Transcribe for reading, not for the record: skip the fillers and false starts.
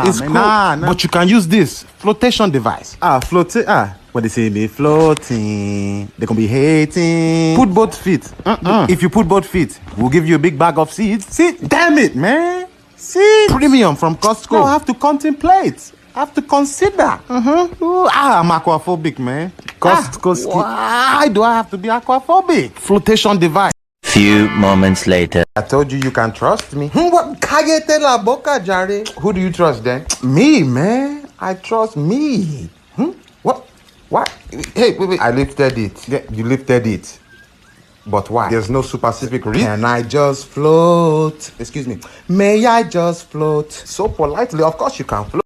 It's man, cool. nah. But you can use this flotation device. Floating. What they say, me floating. They gonna be hating. Put both feet. If you put both feet, we'll give you a big bag of seeds. See, damn it, man. See, Premium from Costco. no, I have to contemplate. I have to consider. Ooh, I'm aquaphobic, man. Costco. Why do I have to be aquaphobic? Flotation device. Few moments later. I told you can trust me. What? Cállate la boca, Jare. Who do you trust then? Me, man. I trust me. What? What? Hey, wait. I lifted it. Yeah, you lifted it. But why? There's no specific reason. Can I just float? Excuse me. May I just float? So politely, of course you can float.